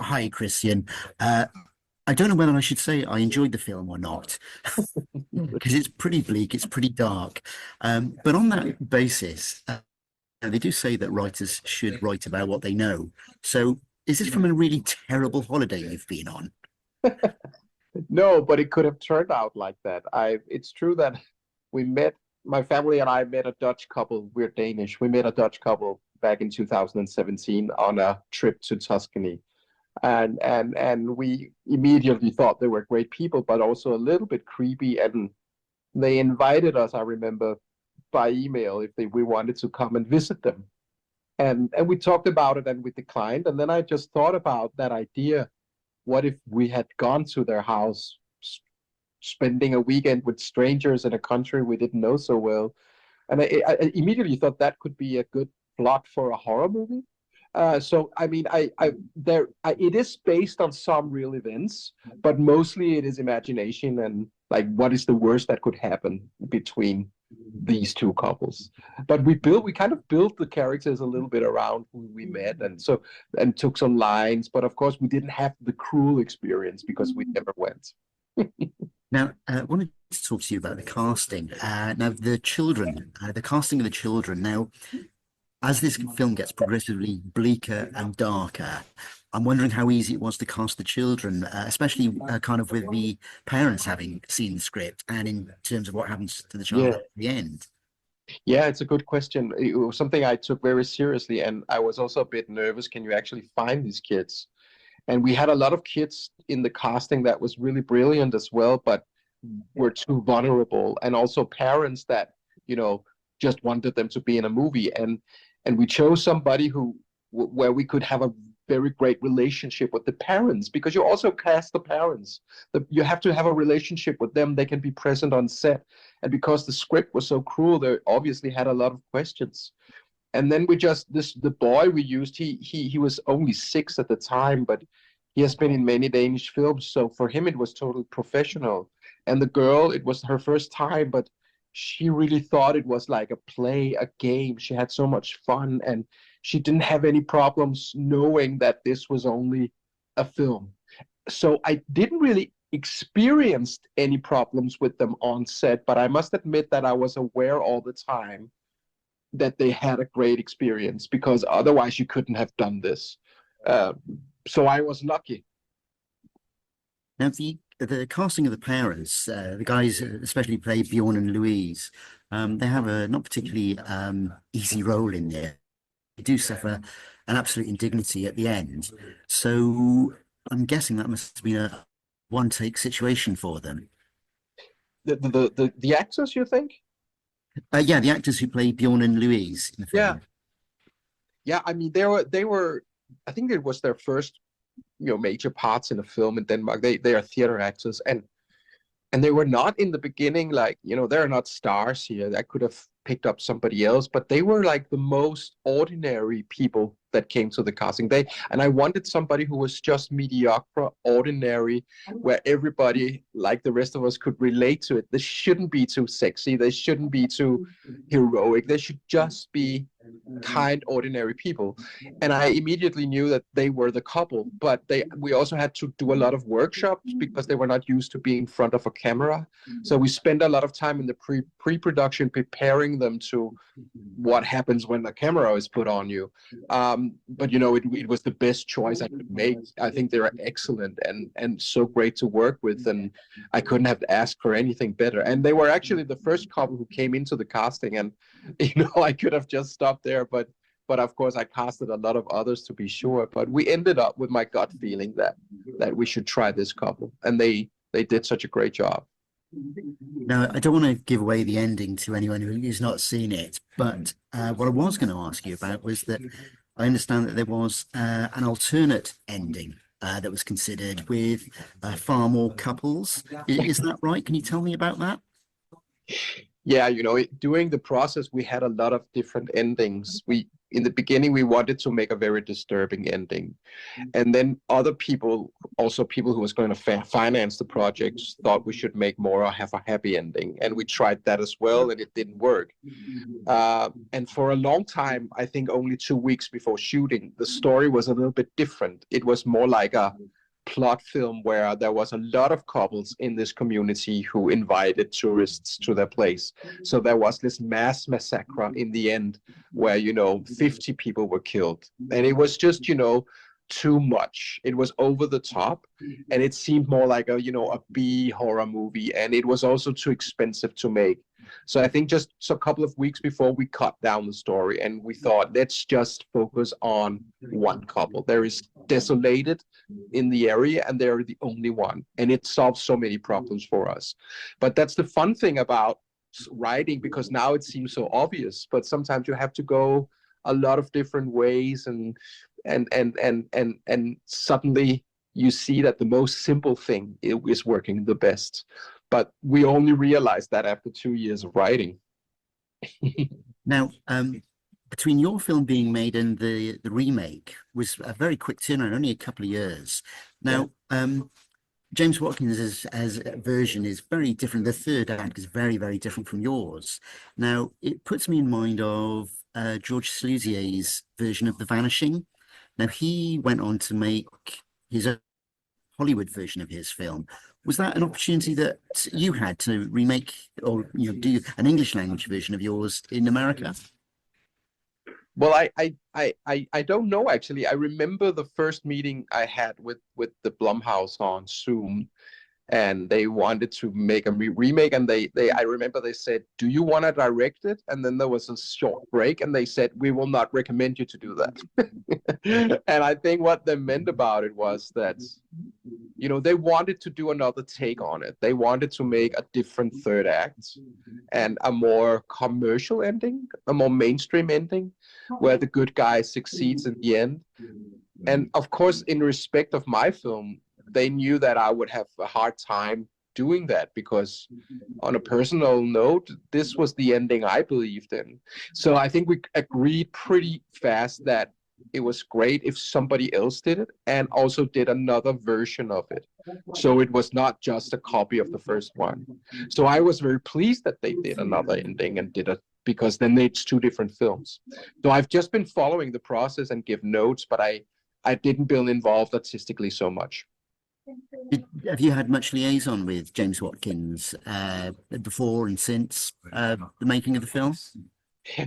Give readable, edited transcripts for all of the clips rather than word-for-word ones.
Hi, Christian. I don't know whether I should say I enjoyed the film or not, because it's pretty bleak, it's pretty dark. But on that basis, they do say that writers should write about what they know. So, is this from a really terrible holiday you've been on? No, but it could have turned out like that. It's true that we met, my family and I met a Dutch couple. We're Danish. We met a Dutch couple back in 2017 on a trip to Tuscany. And we immediately thought they were great people, but also a little bit creepy. And they invited us, I remember, by email if we wanted to come and visit them. And we talked about it and we declined. And then I just thought about that idea. What if we had gone to their house, spending a weekend with strangers in a country we didn't know so well? And I immediately thought that could be a good plot for a horror movie. So I mean, it is based on some real events, but mostly it is imagination and like what is the worst that could happen between these two couples. But we kind of built the characters a little bit around who we met, and took some lines. But of course, we didn't have the cruel experience because we never went. Now, I wanted to talk to you about the casting. Now, the casting of the children. Now, as this film gets progressively bleaker and darker, I'm wondering how easy it was to cast the children, especially kind of with the parents having seen the script and in terms of what happens to the child Yeah, at the end. yeah, it's a good question. It was something I took very seriously, and I was also a bit nervous. Can you actually find these kids? And we had a lot of kids in the casting that was really brilliant as well, but were too vulnerable, and also parents that you know just wanted them to be in a movie. And we chose somebody where we could have a very great relationship with the parents, because you also cast the parents. You have to have a relationship with them. They can be present on set. And because the script was so cruel, they obviously had a lot of questions. And then we just this the boy we used, he was only 6 at the time, but he has been in many Danish films, so for him it was totally professional. And the girl, it was her first time, but she really thought it was like a play, a game. She had so much fun, and she didn't have any problems knowing that this was only a film. So I didn't really experience any problems with them on set, but I must admit that I was aware all the time that they had a great experience, because otherwise you couldn't have done this. Uh, so I was lucky. Now, the casting of the parents, the guys especially play Bjorn and Louise, they have a not particularly easy role in there. They do suffer an absolute indignity at the end. So I'm guessing that must have been a one-take situation for them. The actors, you think? Yeah, the actors who play Bjorn and Louise in the Yeah, film. yeah. I mean, they were. I think it was their first, major parts in a film in Denmark. They are theater actors, and they were not in the beginning, like, they're not stars here. I could have picked up somebody else, but they were like the most ordinary people that came to the casting. And I wanted somebody who was just mediocre, ordinary, where everybody, like the rest of us, could relate to it. They shouldn't be too sexy. They shouldn't be too heroic. They should just be kind, ordinary people. And I immediately knew that they were the couple, but we also had to do a lot of workshops because they were not used to being in front of a camera. So we spent a lot of time in the pre-production preparing them to what happens when the camera is put on you. But it was the best choice I could make. I think they're excellent and so great to work with, and I couldn't have asked for anything better. And they were actually the first couple who came into the casting, and I could have just stopped there, but of course I casted a lot of others to be sure. But we ended up with my gut feeling that we should try this couple, and they did such a great job. Now, I don't want to give away the ending to anyone who's not seen it, but what I was going to ask you about was that I understand that there was an alternate ending that was considered with far more couples. Is that right? Can you tell me about that? Yeah, during the process, we had a lot of different endings. In the beginning, we wanted to make a very disturbing ending. And then other people, also people who was going to finance the project, thought we should make more or have a happy ending. And we tried that as well, and it didn't work. And for a long time, I think only 2 weeks before shooting, the story was a little bit different. It was more like a plot film where there was a lot of couples in this community who invited tourists to their place. So there was this mass massacre in the end where, 50 people were killed. And it was just, too much. It was over the top, and it seemed more like a B horror movie, and it was also too expensive to make. So I think just a couple of weeks before, we cut down the story, and we thought, let's just focus on one couple. There is desolated in the area, and they're the only one, and it solves so many problems for us. But that's the fun thing about writing, because now it seems so obvious, but sometimes you have to go a lot of different ways, and suddenly you see that the most simple thing is working the best. But we only realized that after 2 years of writing. Now, between your film being made and the remake was a very quick turnaround, only a couple of years. Now, James Watkins' as a version is very different. The third act is very, very different from yours. Now, it puts me in mind of George Sluisier's version of The Vanishing. Now, he went on to make his own Hollywood version of his film. Was that an opportunity that you had to remake or do an English language version of yours in America? Well, I don't know, actually. I remember the first meeting I had with the Blumhouse on Zoom, and they wanted to make a remake, and I remember they said, do you want to direct it? And then there was a short break, and they said, we will not recommend you to do that. And I think what they meant about it was that they wanted to do another take on it. They wanted to make a different third act and a more commercial ending, a more mainstream ending, where the good guy succeeds in the end. And of course, in respect of my film, they knew that I would have a hard time doing that, because on a personal note, this was the ending I believed in. So I think we agreed pretty fast that it was great if somebody else did it and also did another version of it. So it was not just a copy of the first one. So I was very pleased that they did another ending and did it, because then it's two different films. So I've just been following the process and give notes, but I didn't feel involved artistically so much. Have you had much liaison with James Watkins before and since the making of the film?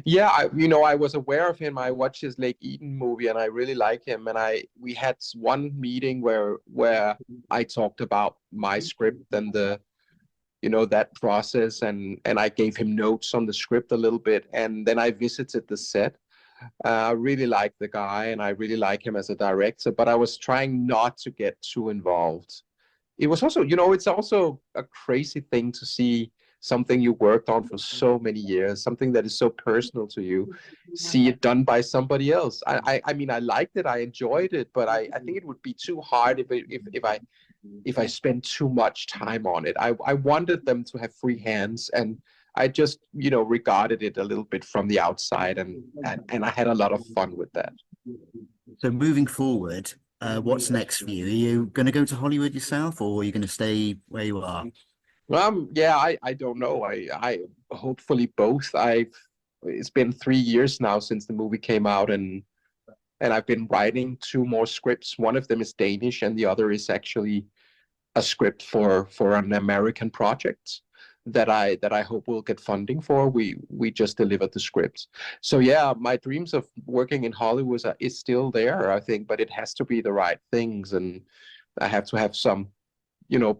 Yeah, I was aware of him. I watched his Lake Eden movie, and I really like him. And we had one meeting where I talked about my script and that process, and I gave him notes on the script a little bit, and then I visited the set. I really like the guy, and I really like him as a director, but I was trying not to get too involved. It was also, it's also a crazy thing to see something you worked on for so many years, something that is so personal to you, see it done by somebody else. I mean, I liked it, I enjoyed it, but I think it would be too hard if I spent too much time on it. I wanted them to have free hands, and I just, regarded it a little bit from the outside, and I had a lot of fun with that. So moving forward, what's next for you? Are you going to go to Hollywood yourself, or are you going to stay where you are? Yeah, I don't know. I hopefully both. It's been 3 years now since the movie came out, and I've been writing two more scripts. One of them is Danish, and the other is actually a script for an American project that I hope we'll get funding for. We just delivered the script. So yeah, my dreams of working in Hollywood is still there, I think, but it has to be the right things, and I have to have some,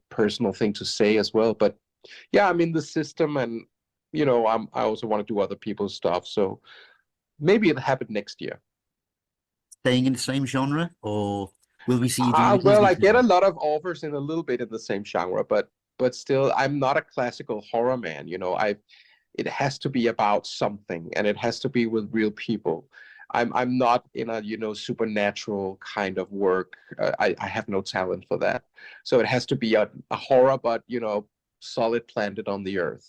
personal thing to say as well. But yeah, I'm in the system, and I also want to do other people's stuff. So maybe it'll happen next year. Staying in the same genre, or will we see you doing Well, I Disney get a film? lot of offers in a little bit in the same genre, but still, I'm not a classical horror man. It has to be about something, and it has to be with real people. I'm not in a supernatural kind of work. I have no talent for that. So it has to be a horror, but solid planted on the earth.